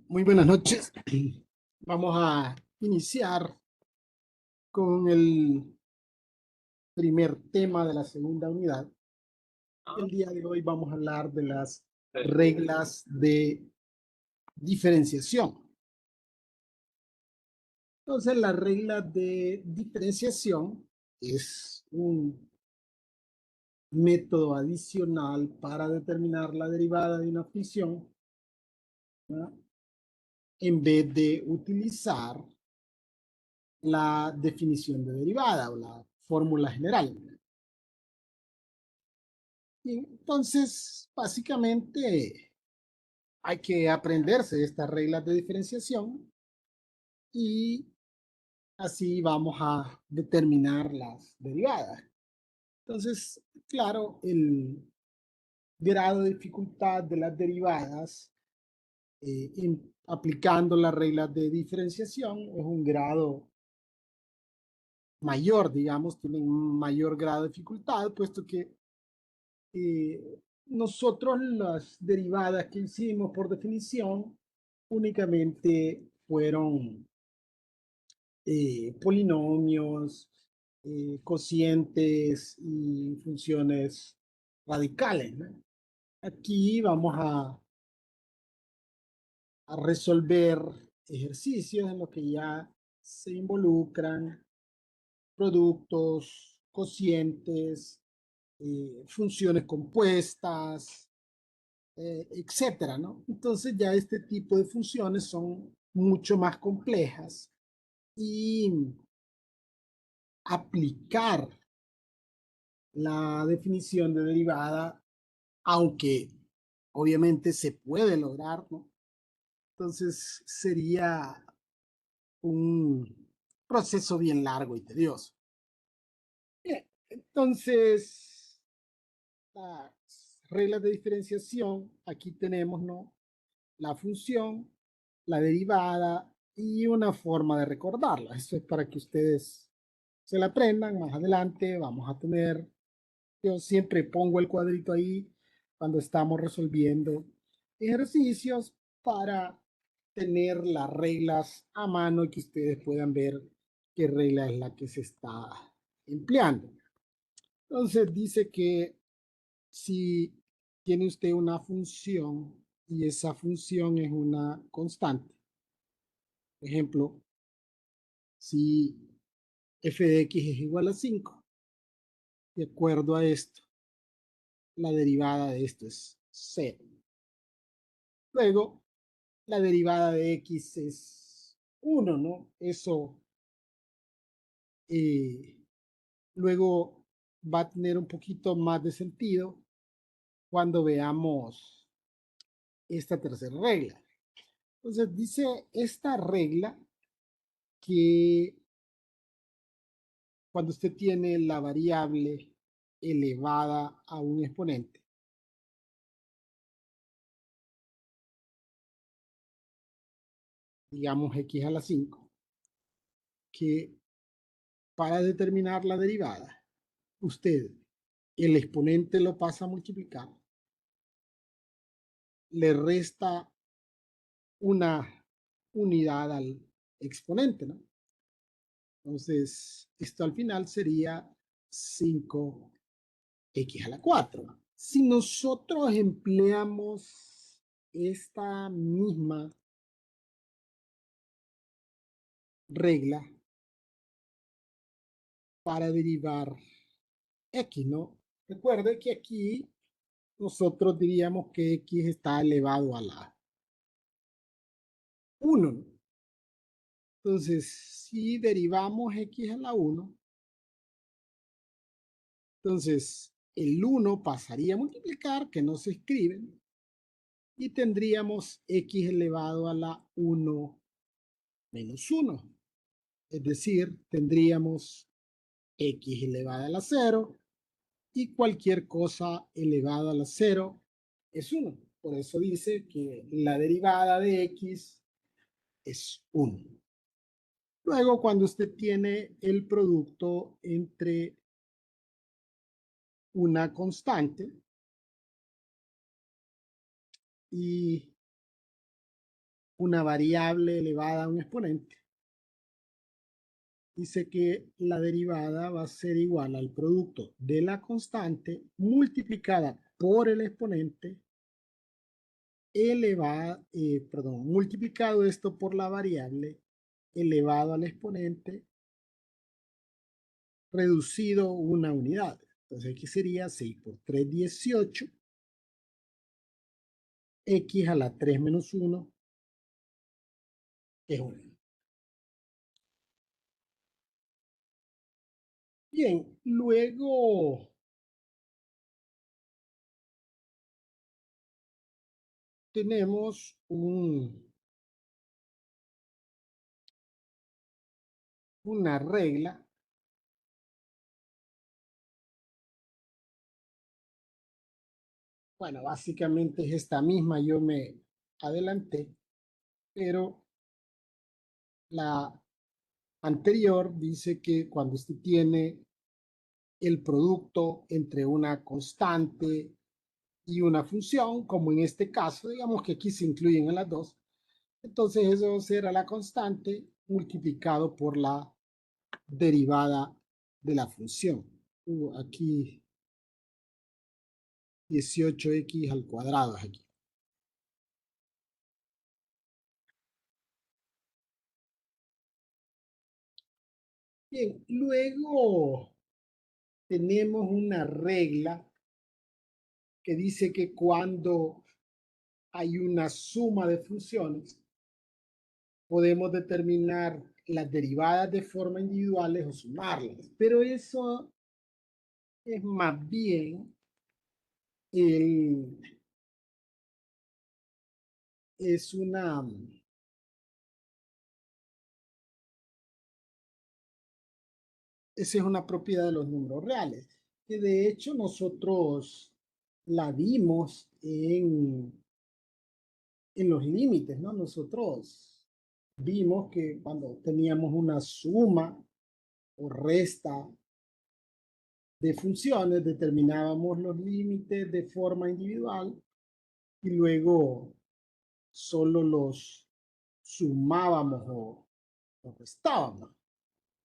Muy buenas noches. Vamos a iniciar con el primer tema de la segunda unidad. El día de hoy vamos a hablar de las reglas de diferenciación. Entonces, la regla de diferenciación es un método adicional para determinar la derivada de una función, ¿verdad? En vez de utilizar la definición de derivada o la fórmula general. Y entonces, básicamente, hay que aprenderse estas reglas de diferenciación y así vamos a determinar las derivadas. Entonces, claro, el grado de dificultad de las derivadas aplicando las reglas de diferenciación es un grado mayor, digamos, tienen un mayor grado de dificultad, puesto que nosotros las derivadas que hicimos por definición únicamente fueron polinomios, cocientes y funciones radicales, ¿no? Aquí vamos a resolver ejercicios en los que ya se involucran productos, cocientes, funciones compuestas, etcétera, ¿no? Entonces ya este tipo de funciones son mucho más complejas y aplicar la definición de derivada, aunque obviamente se puede lograr, ¿no? Entonces sería un proceso bien largo y tedioso. Bien, entonces, las reglas de diferenciación, aquí tenemos, ¿no? La función, la derivada y una forma de recordarla. Eso es para que ustedes se la aprendan. Más adelante vamos a tener, yo siempre pongo el cuadrito ahí cuando estamos resolviendo ejercicios para tener las reglas a mano y que ustedes puedan ver qué regla es la que se está empleando. Entonces dice que si tiene usted una función y esa función es una constante, por ejemplo, si f de x es igual a 5, de acuerdo a esto, la derivada de esto es 0. Luego, la derivada de x es 1, ¿no? Eso eh, luego va a tener un poquito más de sentido cuando veamos esta tercera regla. Entonces, dice esta regla que cuando usted tiene la variable elevada a un exponente, digamos x a la 5, que para determinar la derivada, usted el exponente lo pasa a multiplicar, le resta una unidad al exponente, ¿no? Entonces, esto al final sería 5x a la 4. Si nosotros empleamos esta misma regla para derivar x, ¿no? Recuerde que aquí nosotros diríamos que x está elevado a la 1, ¿no? Entonces, si derivamos x a la 1, entonces el 1 pasaría a multiplicar, que no se escribe, y tendríamos x elevado a la 1 menos 1. Es decir, tendríamos x elevada a la 0 y cualquier cosa elevada a la 0 es 1. Por eso dice que la derivada de x es 1. Luego, cuando usted tiene el producto entre una constante y una variable elevada a un exponente, dice que la derivada va a ser igual al producto de la constante multiplicada por el exponente multiplicado esto por la variable elevado al exponente reducido una unidad. Entonces aquí sería 6 por 3, 18, x a la 3 menos 1, que es 1. Bien, luego tenemos una regla. Bueno, básicamente es esta misma, yo me adelanté, pero la anterior dice que cuando usted tiene el producto entre una constante y una función, como en este caso, digamos que aquí se incluyen en las dos, entonces eso será la constante multiplicado por la derivada de la función. Aquí 18x al cuadrado es aquí. Bien, luego tenemos una regla que dice que cuando hay una suma de funciones, podemos determinar las derivadas de forma individuales o sumarlas. Pero eso es más bien el, es una, esa es una propiedad de los números reales, que de hecho nosotros la vimos en los límites, ¿no? Nosotros vimos que cuando teníamos una suma o resta de funciones, determinábamos los límites de forma individual y luego solo los sumábamos o restábamos.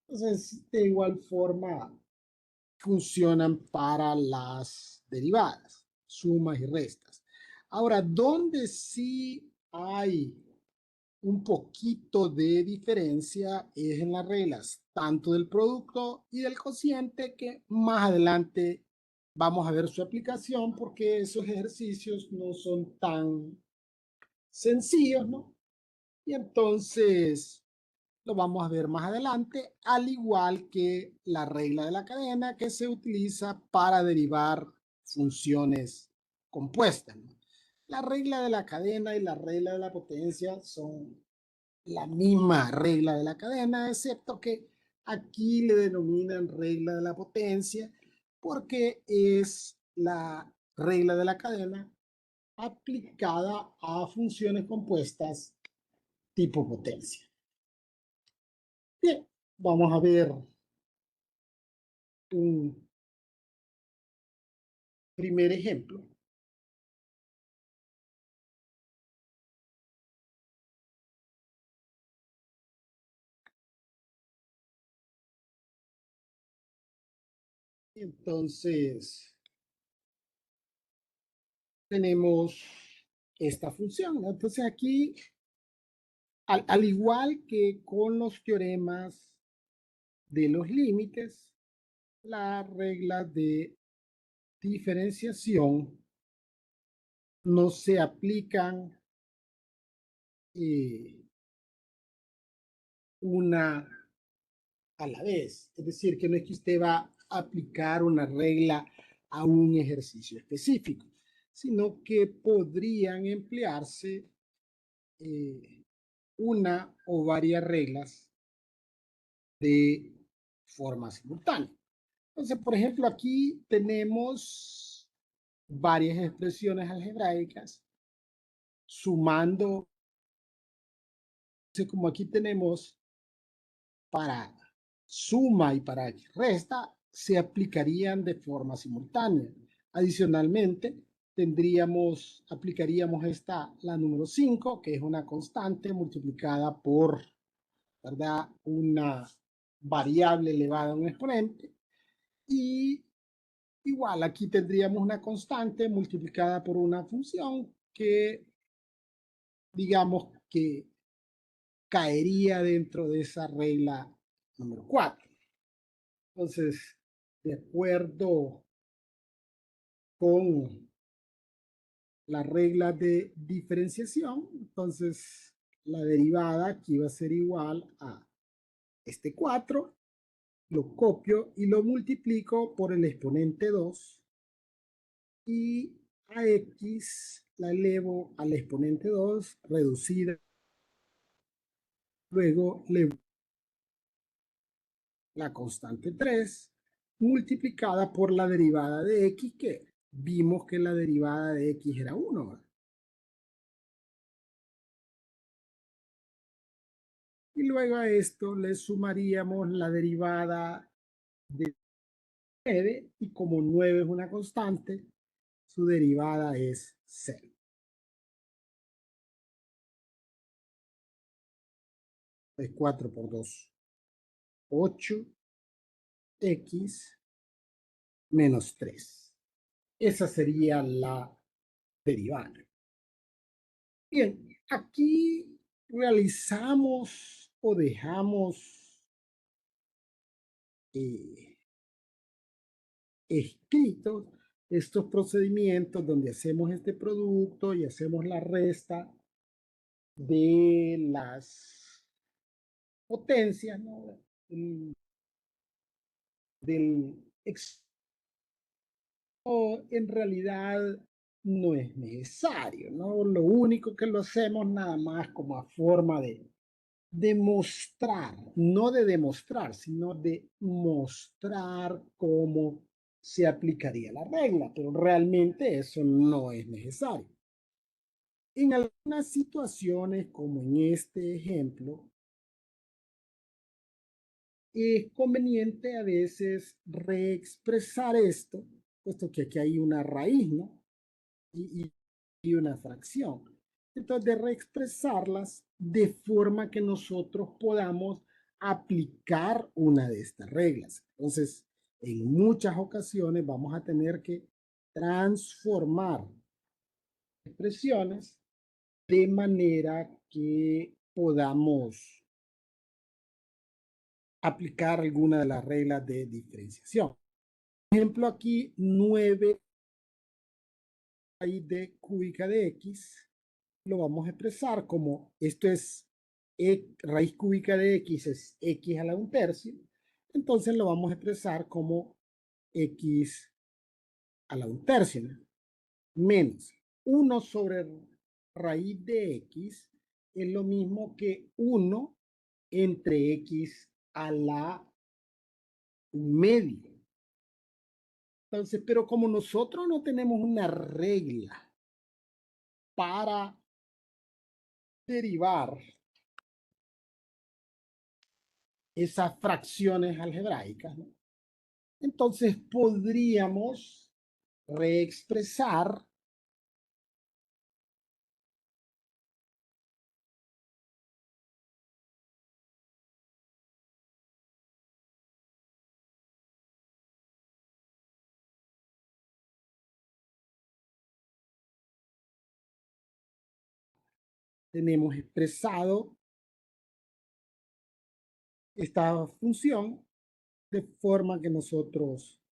Entonces, de igual forma, funcionan para las derivadas, sumas y restas. Ahora, donde sí hay un poquito de diferencia es en las reglas, tanto del producto y del cociente, que más adelante vamos a ver su aplicación porque esos ejercicios no son tan sencillos, ¿no? Y entonces lo vamos a ver más adelante, al igual que la regla de la cadena que se utiliza para derivar funciones compuestas, ¿no? La regla de la cadena y la regla de la potencia son la misma regla de la cadena, excepto que aquí le denominan regla de la potencia porque es la regla de la cadena aplicada a funciones compuestas tipo potencia. Bien, vamos a ver un primer ejemplo. Entonces, tenemos esta función, ¿no? Entonces aquí, al igual que con los teoremas de los límites, las reglas de diferenciación no se aplican una a la vez. Es decir, que no es que usted va a aplicar una regla a un ejercicio específico, sino que podrían emplearse una o varias reglas de forma simultánea. Entonces, por ejemplo, aquí tenemos varias expresiones algebraicas sumando. Entonces, como aquí tenemos para suma y para resta, se aplicarían de forma simultánea. Adicionalmente, aplicaríamos la número 5, que es una constante multiplicada por, ¿verdad? Una variable elevada a un exponente. Y igual, aquí tendríamos una constante multiplicada por una función que, digamos, que caería dentro de esa regla número 4. Entonces, de acuerdo con la regla de diferenciación, entonces la derivada aquí va a ser igual a este 4, lo copio y lo multiplico por el exponente 2 y a x la elevo al exponente 2 reducida. Luego le la constante 3 multiplicada por la derivada de x, que vimos que la derivada de x era 1, ¿verdad? Y luego a esto le sumaríamos la derivada de 9, y como 9 es una constante, su derivada es 0. Es 4 por 2, 8, x menos 3. Esa sería la derivada. Bien, aquí realizamos o dejamos escritos estos procedimientos donde hacemos este producto y hacemos la resta de las potencias, ¿no? Del en realidad no es necesario, ¿no? Lo único que lo hacemos nada más como a forma de demostrar, no de demostrar, sino de mostrar cómo se aplicaría la regla, pero realmente eso no es necesario. En algunas situaciones, como en este ejemplo, es conveniente a veces reexpresar esto, puesto que aquí hay una raíz, ¿no? Y una fracción. Entonces, de reexpresarlas de forma que nosotros podamos aplicar una de estas reglas. Entonces, en muchas ocasiones vamos a tener que transformar expresiones de manera que podamos aplicar alguna de las reglas de diferenciación. Por ejemplo, aquí 9 raíz de cúbica de x lo vamos a expresar como esto es raíz cúbica de x es x a la 1/3, entonces lo vamos a expresar como x a la 1/3, ¿no? Menos 1 sobre raíz de x es lo mismo que 1 entre x a la 1/2. Entonces, pero como nosotros no tenemos una regla para derivar esas fracciones algebraicas, ¿no? Entonces podríamos reexpresar tenemos expresado esta función de forma que nosotros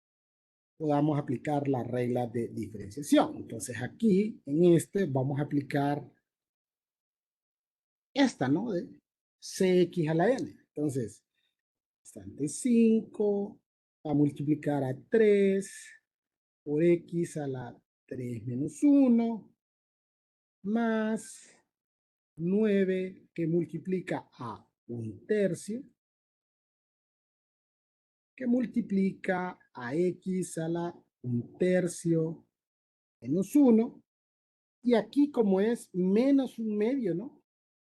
podamos aplicar la regla de diferenciación. Entonces aquí en este vamos a aplicar esta, ¿no? De cx a la n. Entonces, constante 5 va a multiplicar a 3 por x a la 3 menos 1 más 9 que multiplica a 1/3 que multiplica a x a la 1/3 menos 1. Y aquí como es menos 1/2, ¿no?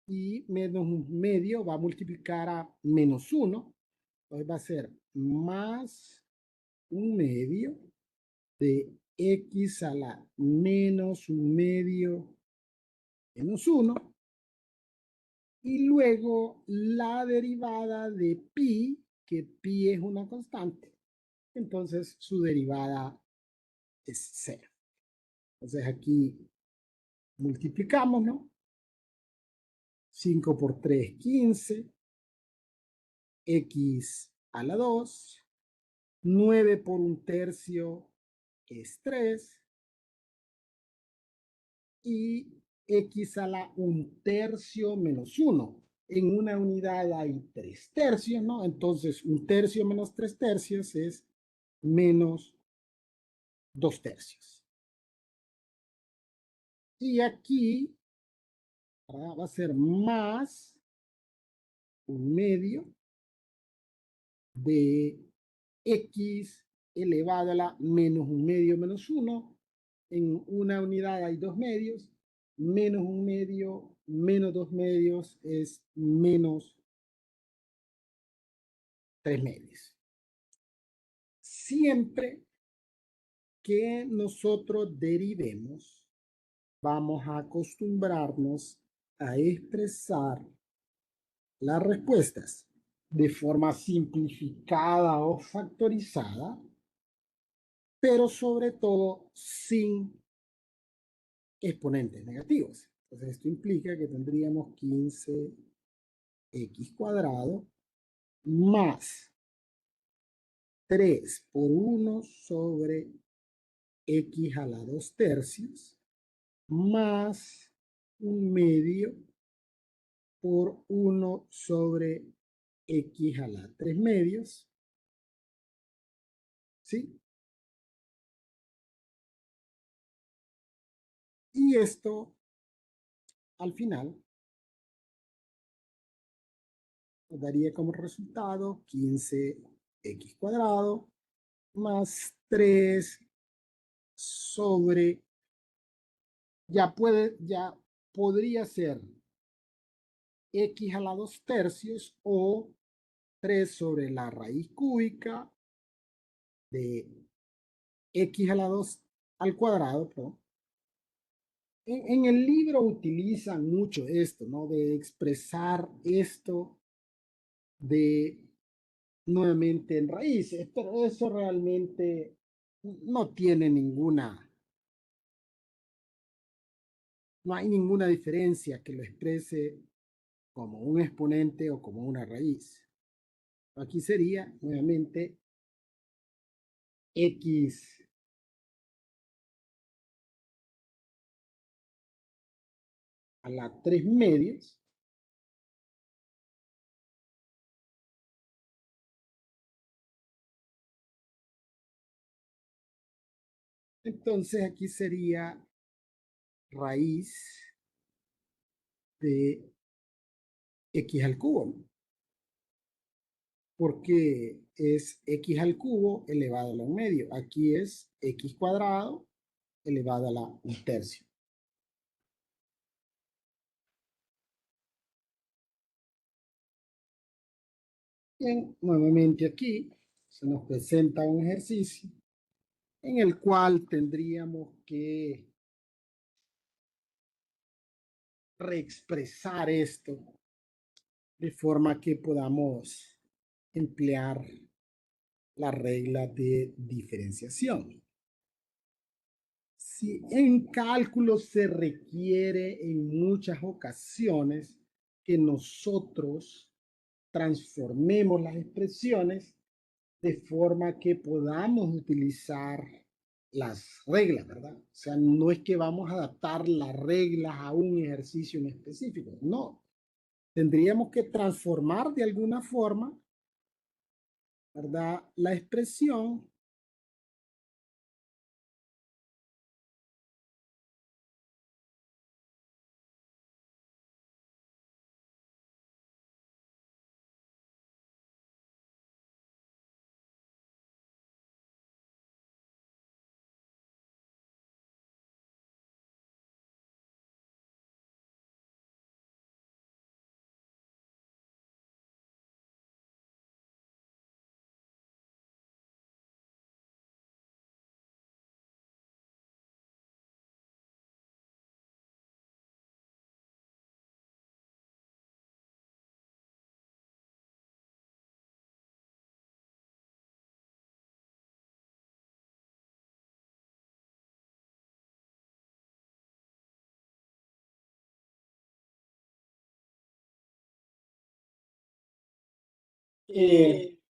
Y menos 1/2 va a multiplicar a menos 1. Entonces va a ser más 1/2 de x a la menos un medio menos 1. Y luego la derivada de pi, que pi es una constante. Entonces su derivada es 0. Entonces aquí multiplicamos, ¿no? 5 por 3, 15. X a la 2. 9 por un tercio es 3. Y x a la un tercio menos 1. En una unidad hay 3 tercios, ¿no? Entonces, un tercio menos 3 tercios es menos 2 tercios. Y aquí, ¿verdad?, va a ser más un medio de x elevado a la menos un medio menos 1. En una unidad hay 2 medios. Menos un medio menos 2 medios es menos 3 medios. Siempre que nosotros derivemos, vamos a acostumbrarnos a expresar las respuestas de forma simplificada o factorizada, pero sobre todo sin exponentes negativos. Entonces esto implica que tendríamos 15x cuadrado más 3 por 1 sobre x a la 2 tercios más un medio por 1 sobre x a la 3 medios, ¿sí? Y esto, al final, nos daría como resultado 15x cuadrado más 3 sobre, ya podría ser x a la 2 tercios o 3 sobre la raíz cúbica de x a la 2 al cuadrado, perdón. En el libro utilizan mucho esto, ¿no? De expresar esto de nuevamente en raíces, pero eso realmente no tiene no hay ninguna diferencia que lo exprese como un exponente o como una raíz. Aquí sería nuevamente x a la 3 medios entonces aquí sería raíz de x al cubo, ¿no? Porque es x al cubo elevado a la 1 medio. Aquí es x cuadrado elevado a la 1 tercio. Bien, nuevamente aquí se nos presenta un ejercicio en el cual tendríamos que reexpresar esto de forma que podamos emplear la regla de diferenciación. Si en cálculo se requiere en muchas ocasiones que nosotros transformemos las expresiones de forma que podamos utilizar las reglas, ¿verdad? O sea, no es que vamos a adaptar las reglas a un ejercicio en específico, no. Tendríamos que transformar de alguna forma, ¿verdad?, la expresión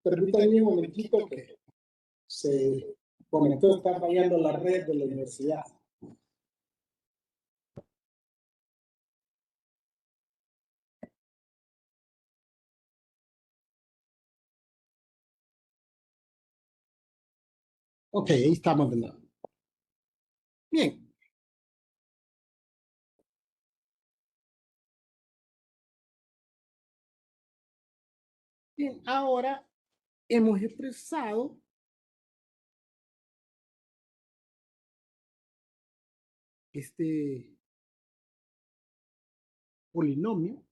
Permítanme un momentito que se conectó, está fallando la red de la universidad. Ok, ahí estamos de nuevo. Bien. Bien, ahora hemos expresado este polinomio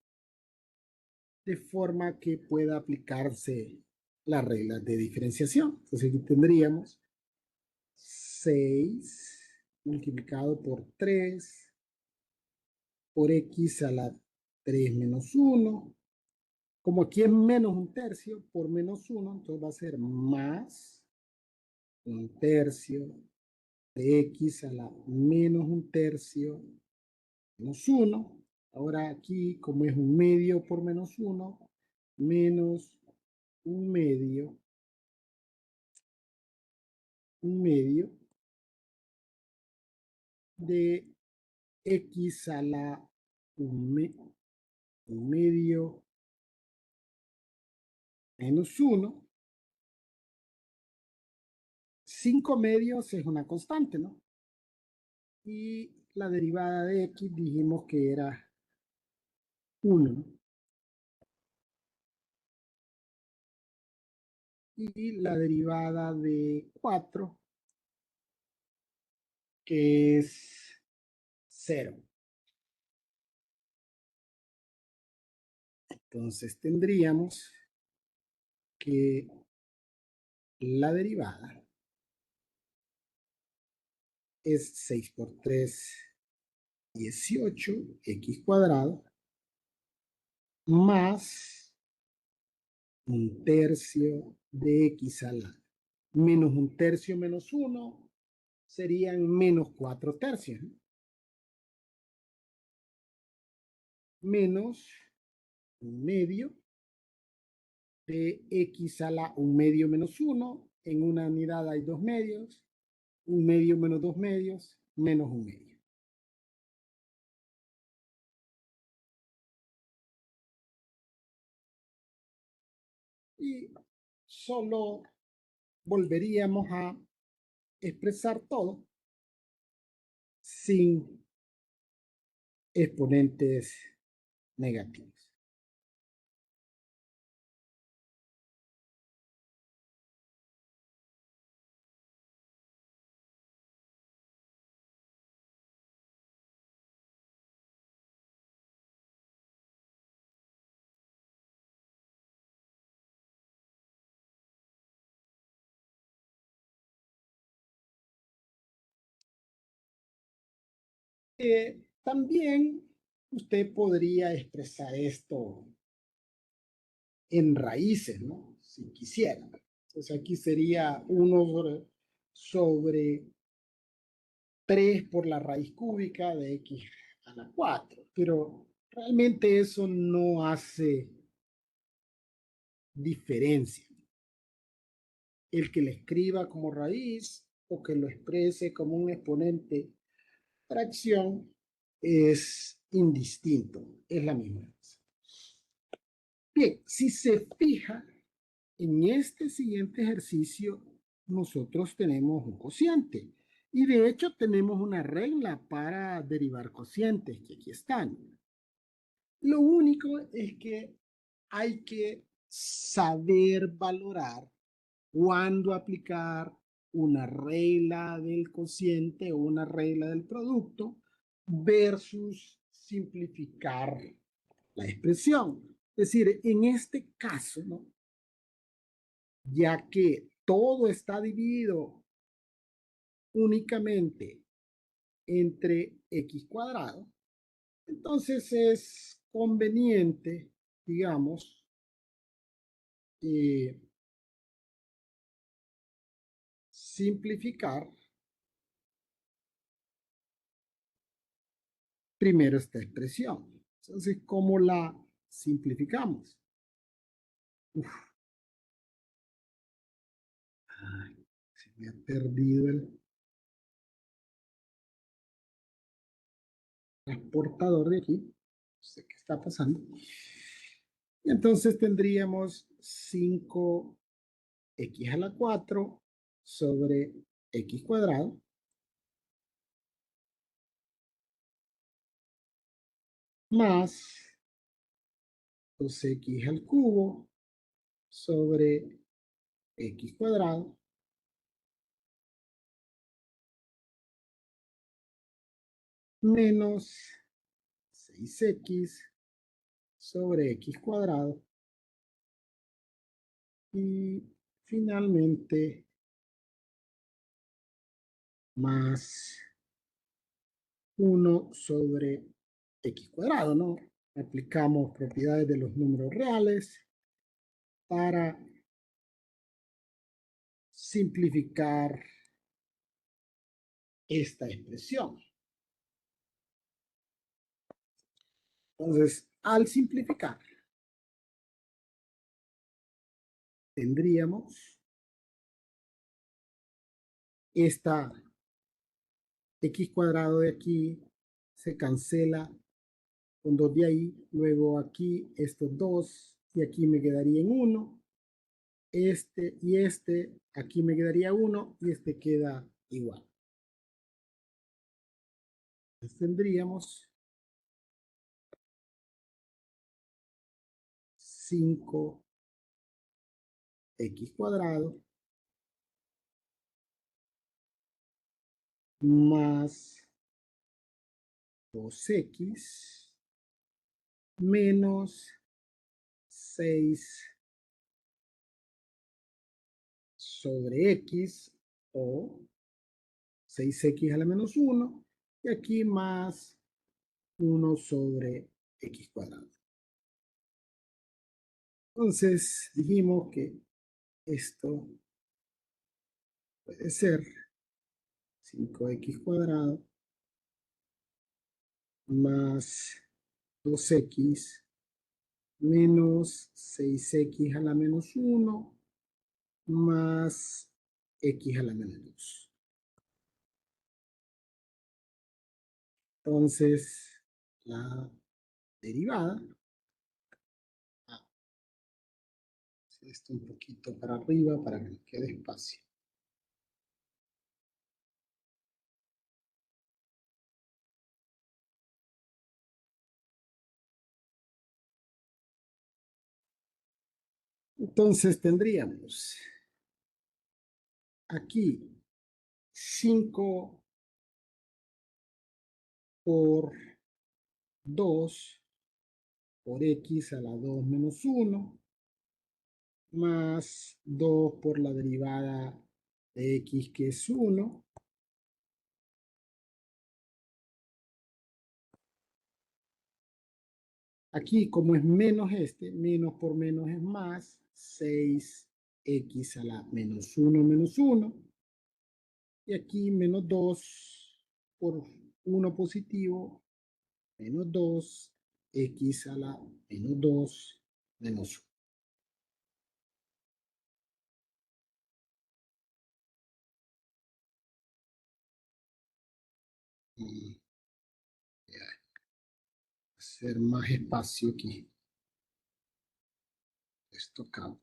de forma que pueda aplicarse las reglas de diferenciación. Entonces aquí tendríamos 6 multiplicado por 3 por x a la 3 menos 1. Como aquí es menos un tercio por menos 1, entonces va a ser más un tercio de x a la menos un tercio menos 1. Ahora aquí, como es un medio por menos 1, menos un medio de x a la un medio menos 1. 5 medios es una constante, ¿no? Y la derivada de x dijimos que era 1, ¿no? Y la derivada de 4, que es 0. Entonces tendríamos que la derivada es 6 por 3, 18, x cuadrado, más un tercio de x a la menos un tercio menos 1, serían menos 4 tercios, ¿no? Menos un medio de x a la un medio menos 1. En una unidad hay dos medios. Un medio menos dos medios, menos un medio. Y solo volveríamos a expresar todo sin exponentes negativos. También usted podría expresar esto en raíces, ¿no? Si quisiera. Entonces aquí sería 1 sobre 3 por la raíz cúbica de x a la 4. Pero realmente eso no hace diferencia. El que le escriba como raíz o que lo exprese como un exponente fracción es indistinto, es la misma cosa. Bien, si se fija en este siguiente ejercicio, nosotros tenemos un cociente y de hecho tenemos una regla para derivar cocientes que aquí están. Lo único es que hay que saber valorar cuándo aplicar una regla del cociente o una regla del producto versus simplificar la expresión. Es decir, en este caso, ¿no? Ya que todo está dividido únicamente entre x cuadrado, entonces es conveniente, digamos, eh, simplificar primero esta expresión. Entonces, ¿cómo la simplificamos? Uf, Me he perdido el transportador de aquí. No sé qué está pasando. Y entonces tendríamos 5x a la 4 sobre x cuadrado más 2x al cubo sobre x cuadrado menos 6x sobre x cuadrado y finalmente más 1 sobre x cuadrado, ¿no? Aplicamos propiedades de los números reales para simplificar esta expresión. Entonces, al simplificar, tendríamos esta x cuadrado de aquí, se cancela con 2 de ahí, luego aquí estos 2 y aquí me quedaría en 1, este y este, aquí me quedaría 1 y este queda igual. Entonces tendríamos 5x cuadrado más 2x menos 6 sobre x o 6x a la menos 1 y aquí más 1 sobre x cuadrado. Entonces dijimos que esto puede ser 5x cuadrado más 2x menos 6x a la menos 1 más x a la menos 2. Entonces, la derivada, esto un poquito para arriba para que nos quede espacio. Entonces tendríamos aquí 5 por 2 por x a la 2 menos 1 más 2 por la derivada de x que es 1. Aquí como es menos menos por menos es más, 6x a la menos 1 menos 1. Y aquí menos 2 por 1 positivo, menos 2, x a la menos 2 menos 1. Y hacer más espacio aquí. Esto cabe.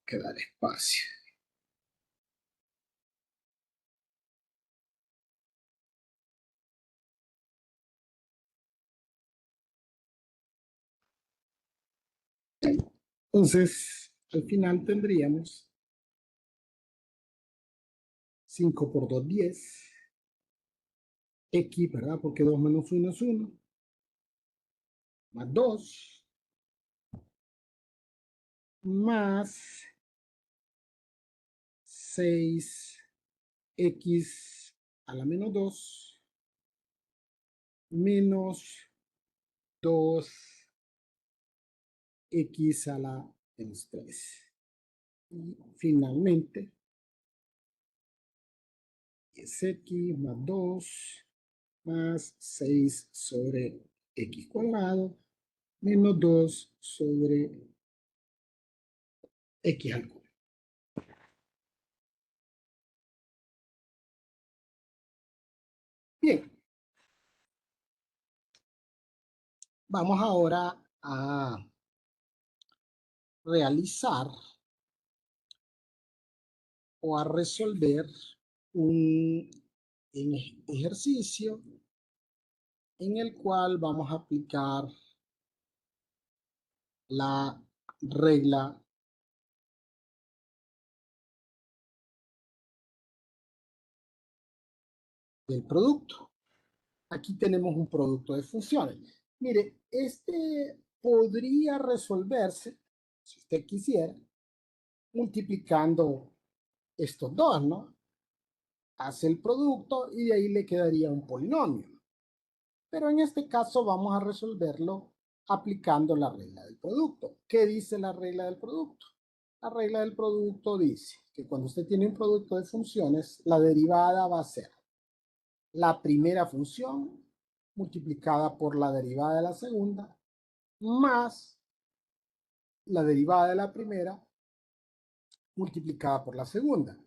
Quedar espacio. Entonces, al final tendríamos 5 por 2, 10. X, ¿verdad? Porque 2 menos 1 es 1. Más 2. Más 6x a la menos 2 menos 2x a la menos 3. Y finalmente, 10x más 2 más 6 sobre x cuadrado menos 2 sobre X al cubo. Bien, vamos ahora a realizar o a resolver un ejercicio en el cual vamos a aplicar la regla del producto. Aquí tenemos un producto de funciones. Mire, este podría resolverse, si usted quisiera, multiplicando estos dos, ¿no? Hace el producto y de ahí le quedaría un polinomio. Pero en este caso vamos a resolverlo aplicando la regla del producto. ¿Qué dice la regla del producto? La regla del producto dice que cuando usted tiene un producto de funciones, la derivada va a ser la primera función multiplicada por la derivada de la segunda más la derivada de la primera multiplicada por la segunda.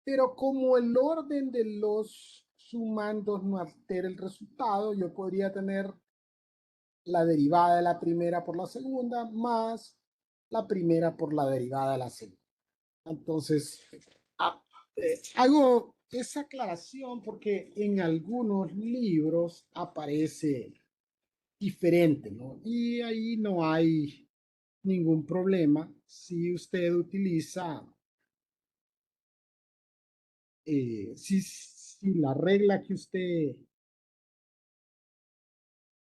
Pero como el orden de los sumandos no altera el resultado, yo podría tener la derivada de la primera por la segunda más la primera por la derivada de la segunda. Entonces, hago esa aclaración porque en algunos libros aparece diferente, ¿no? Y ahí no hay ningún problema si usted utiliza, si la regla que usted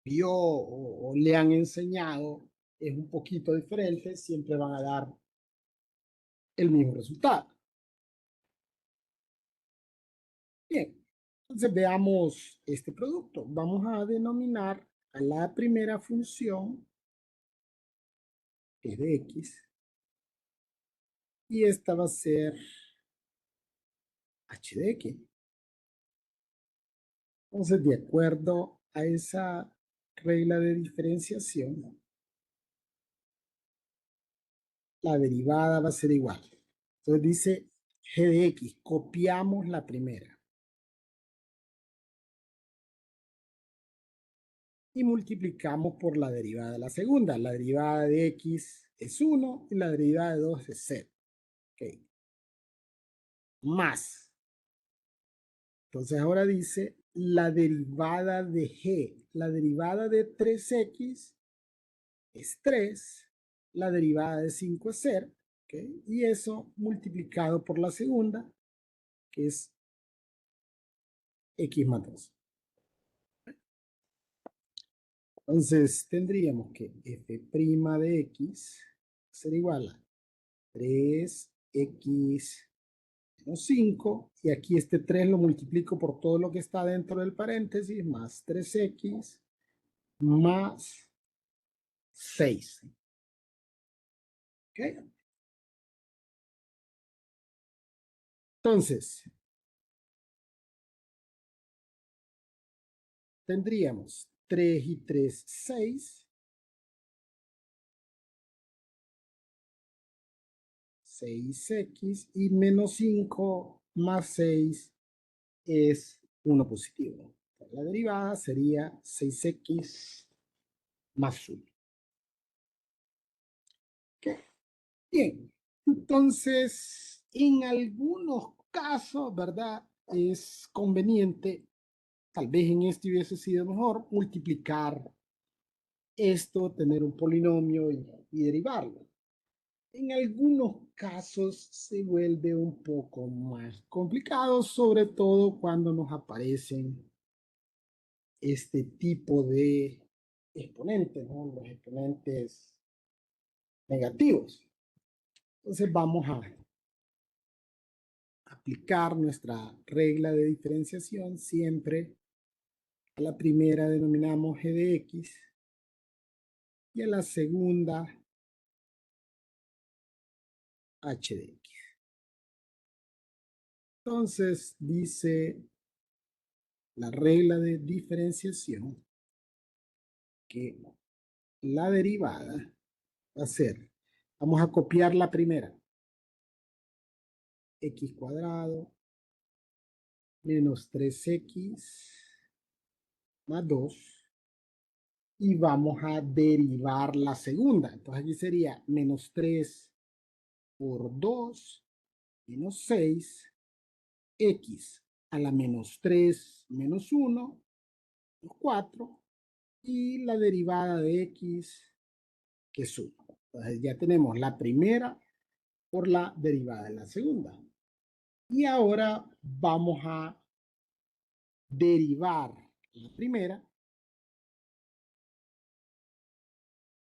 vio o le han enseñado es un poquito diferente, siempre van a dar el mismo resultado. Bien, entonces veamos este producto. Vamos a denominar a la primera función, que es de X, y esta va a ser h de X. Entonces, de acuerdo a esa regla de diferenciación, la derivada va a ser igual. Entonces dice g de X, copiamos la primera. Y multiplicamos por la derivada de la segunda. La derivada de X es 1 y la derivada de 2 es 0. Okay. Más. Entonces ahora dice la derivada de G. La derivada de 3X es 3. La derivada de 5 es 0. ¿Okay? Y eso multiplicado por la segunda, que es X más 2. Entonces tendríamos que f' de X será igual a 3X menos 5, y aquí este 3 lo multiplico por todo lo que está dentro del paréntesis, más 3X más 6. ¿Okay? Entonces, tendríamos 3 y 3, 6. 6X y menos 5 más 6 es 1 positivo. La derivada sería 6X más 1. ¿Okay? Bien, entonces, en algunos casos, ¿verdad? Es conveniente, tal vez en este hubiese sido mejor, multiplicar esto, tener un polinomio y derivarlo. En algunos casos se vuelve un poco más complicado, sobre todo cuando nos aparecen este tipo de exponentes, ¿no? Los exponentes negativos. Entonces vamos a aplicar nuestra regla de diferenciación. Siempre a la primera denominamos g de x y a la segunda h de x. Entonces dice la regla de diferenciación que la derivada va a ser Vamos a copiar la primera. X cuadrado menos 3x más 2. Y vamos a derivar la segunda. Entonces aquí sería menos 3 por 2 menos 6 x a la menos 3 menos 1, 4, y la derivada de x, que es 1. Entonces ya tenemos la primera por la derivada de la segunda. Y ahora vamos a derivar la primera.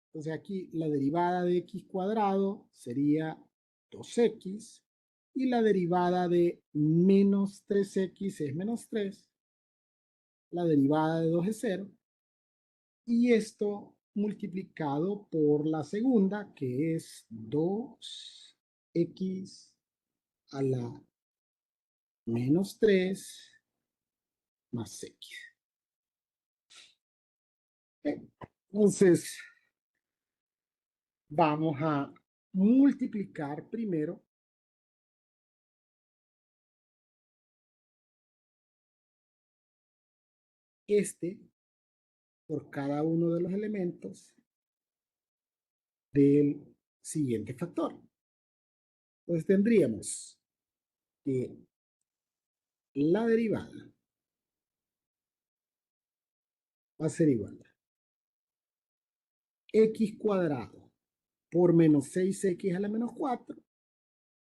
Entonces aquí la derivada de x cuadrado sería 2x y la derivada de menos 3x es menos 3. La derivada de 2 es 0. Y esto multiplicado por la segunda, que es 2x a la menos 3 más x. Entonces, vamos a multiplicar primero este por cada uno de los elementos del siguiente factor. Entonces tendríamos que la derivada va a ser igual a x cuadrado por menos 6x a la menos 4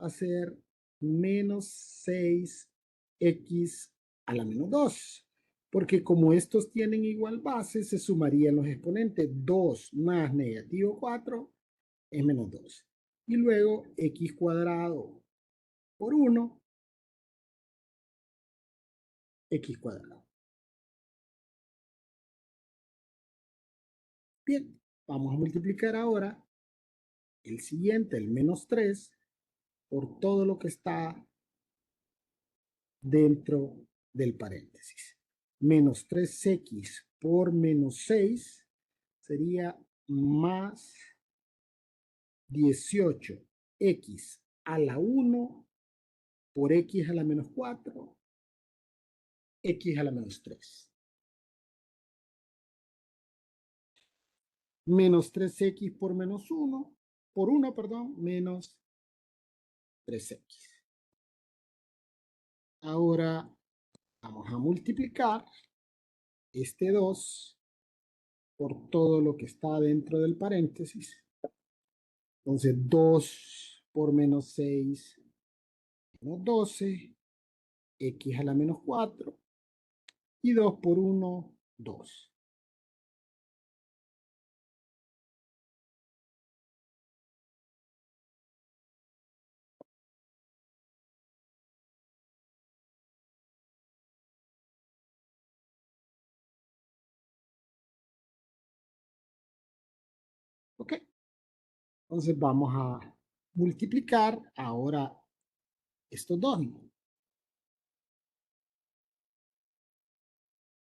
va a ser menos 6x a la menos 2. Porque como estos tienen igual base, se sumarían los exponentes. 2 más negativo 4 es menos 2. Y luego x cuadrado por 1, x cuadrado. Bien, vamos a multiplicar ahora el siguiente, el menos 3, por todo lo que está dentro del paréntesis. Menos 3x por menos 6 sería más 18x a la 1 por x a la menos 4, x a la menos 3. Menos 3x por menos 1, por 1, perdón, menos 3x. Ahora vamos a multiplicar este 2 por todo lo que está dentro del paréntesis. Entonces 2 por menos 6 menos 12, x a la menos 4, y 2 por 1, 2. ¿Ok? Entonces vamos a multiplicar ahora estos dos.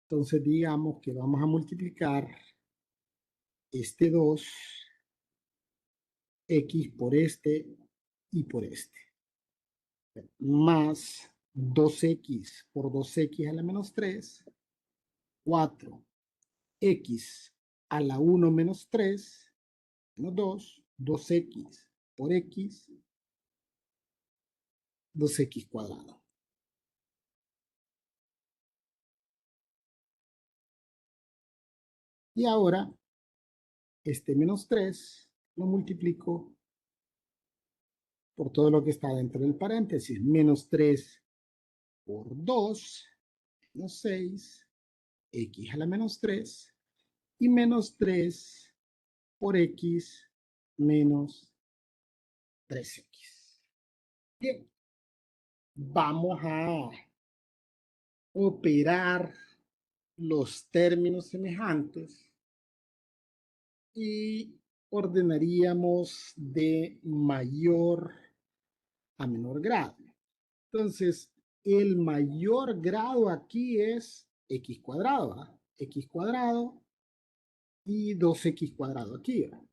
Entonces digamos que vamos a multiplicar este 2, x por este y por este. Más 2x por 2x a la menos 3, 4x a la 1 menos 3, menos 2, 2x por x, 2x cuadrado. Y ahora, este menos 3 lo multiplico por todo lo que está dentro del paréntesis. Menos 3 por 2, menos 6, x a la menos 3, y menos 3 por x menos 3x. Bien, vamos a operar los términos semejantes y ordenaríamos de mayor a menor grado. Entonces, el mayor grado aquí es x cuadrado, ¿verdad? X cuadrado y 2x cuadrado aquí, ¿verdad?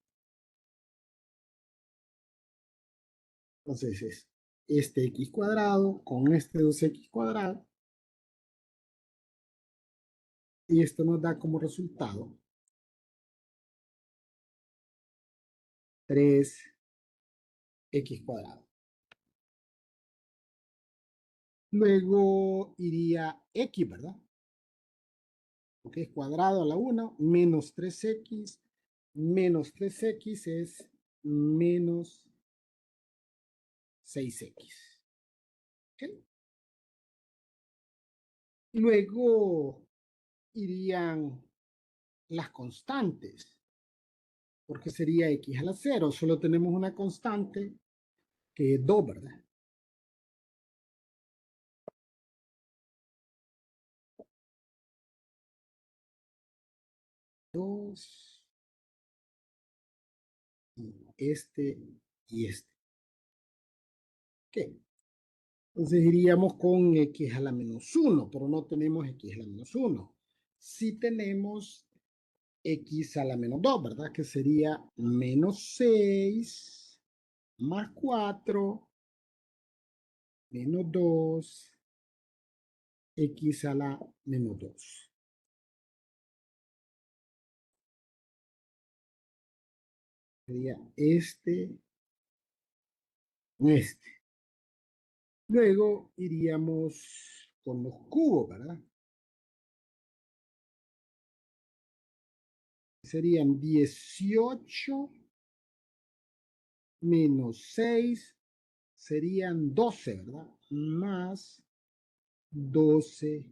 Entonces es este x cuadrado con este 2x cuadrado. Y esto nos da como resultado 3x cuadrado. Luego iría x, ¿verdad? Ok, cuadrado a la 1, menos 3x, menos 3x es menos 6x. ¿Okay? Luego irían las constantes, porque sería x a la 0. Solo tenemos una constante que es 2, ¿verdad? Dos y este y este. ¿Qué? Entonces iríamos con x a la menos 1, pero no tenemos x a la menos 1. Sí tenemos x a la menos 2, ¿verdad? Que sería menos 6 más 4 menos 2 x a la menos 2. Sería este. Luego iríamos con los cubos, ¿verdad? Serían 18 menos 6 serían 12, ¿verdad? Más 12x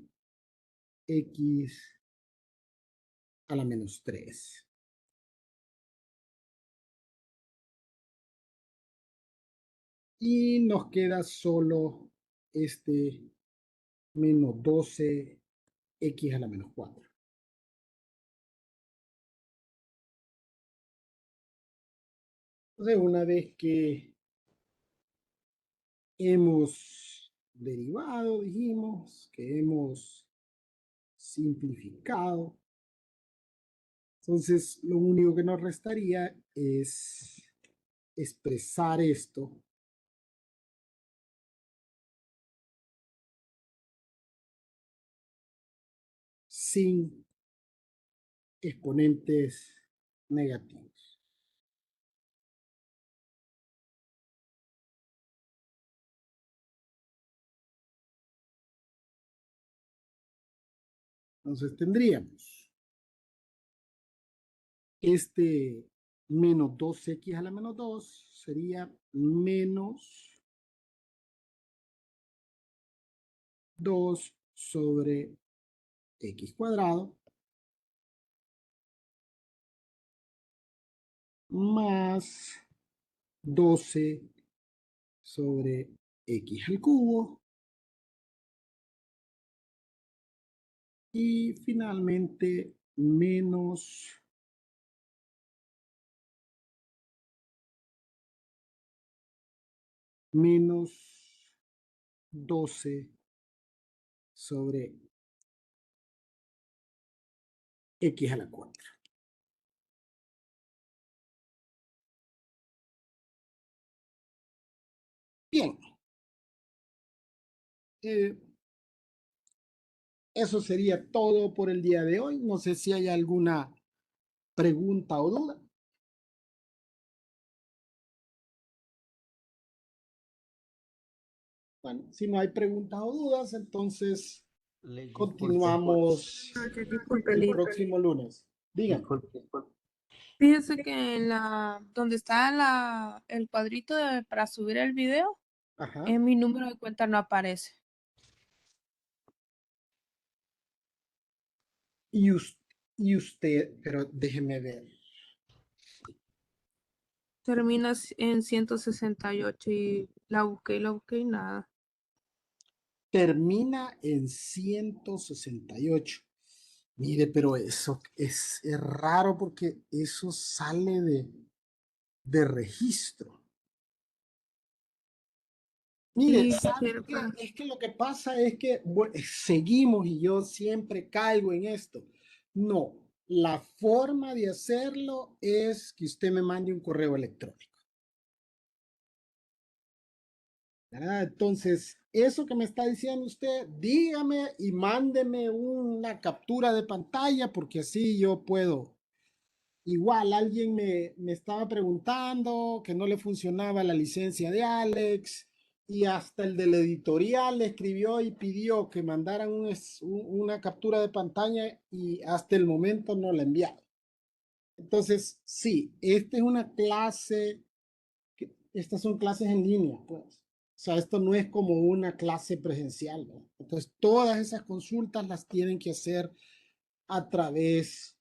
a la menos 3. Y nos queda solo este menos 12x a la menos 4. Entonces, una vez que hemos derivado, dijimos que hemos simplificado, entonces lo único que nos restaría es expresar esto sin exponentes negativos. Entonces tendríamos este menos 2x a la menos 2 sería menos 2 sobre x cuadrado más 12 sobre x al cubo y finalmente menos 12 sobre x a la 4. Bien, eh, eso sería todo por el día de hoy. No sé si hay alguna pregunta o duda. Bueno, si no hay preguntas o dudas, entonces Disculpe, continuamos Disculpe, el Lili. próximo lunes. Díganme. disculpe. Fíjese que donde está el cuadrito para subir el video, Ajá. en mi número de cuenta no aparece. Y, y usted, pero déjeme ver. Termina en 168 y la busqué y nada. Termina en 168. Mire, pero eso es raro porque eso sale de registro. Mire, Y ¿sabe quisiera, qué? Es que lo que pasa es que seguimos y yo siempre caigo en esto. No, la forma de hacerlo es que usted me mande un correo electrónico. ¿verdad? Entonces, eso que me está diciendo usted, dígame y mándeme una captura de pantalla porque así yo puedo. Igual alguien me estaba preguntando que no le funcionaba la licencia de Alex y hasta el del editorial le escribió y pidió que mandaran una captura de pantalla y hasta el momento no la enviaron. Entonces, sí, esta es una clase, estas son clases en línea, pues. O sea, esto no es como una clase presencial, ¿no? Entonces, todas esas consultas las tienen que hacer a través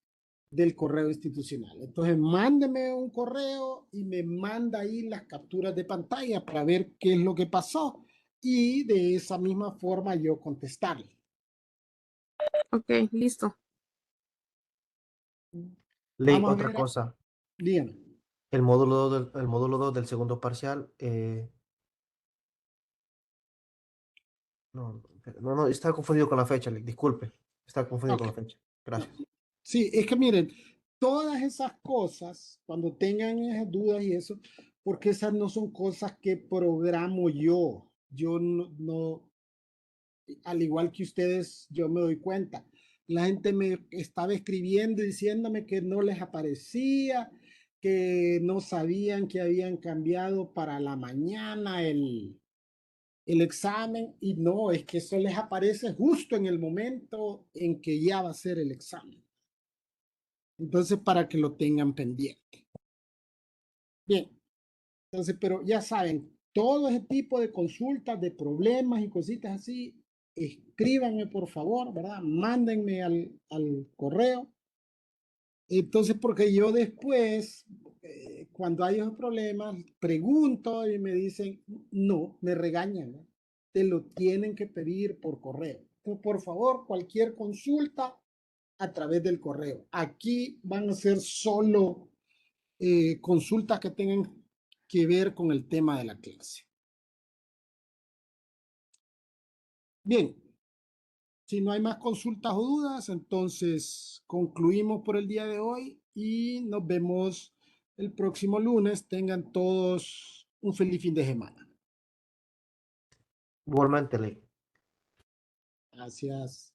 del correo institucional. Entonces, mándeme un correo y me manda ahí las capturas de pantalla para ver qué es lo que pasó y de esa misma forma yo contestarle. Ok, listo. Ley, Vamos a otra ver, cosa. dígame. El módulo 2 del segundo parcial. No, está confundido con la fecha, Ley, disculpe. Está confundido con Ok. la fecha. No. Gracias. Sí, es que miren, todas esas cosas, cuando tengan esas dudas y eso, porque esas no son cosas que programo yo. Yo al igual que ustedes, yo me doy cuenta. La gente me estaba escribiendo diciéndome que no les aparecía, que no sabían que habían cambiado para la mañana el examen y no, es que eso les aparece justo en el momento en que ya va a ser el examen. Entonces, para que lo tengan pendiente. Bien, entonces, pero ya saben, todo ese tipo de consultas, de problemas y cositas así, escríbanme por favor, ¿verdad? Mándenme al correo. Entonces, porque yo después, cuando hay esos problemas, pregunto y me dicen, no, me regañan, ¿no? Te lo tienen que pedir por correo. Entonces, por favor, cualquier consulta a través del correo. Aquí van a ser solo consultas que tengan que ver con el tema de la clase. Bien, si no hay más consultas o dudas, entonces concluimos por el día de hoy y nos vemos el próximo lunes. Tengan todos un feliz fin de semana. Igualmente, Ley. Gracias.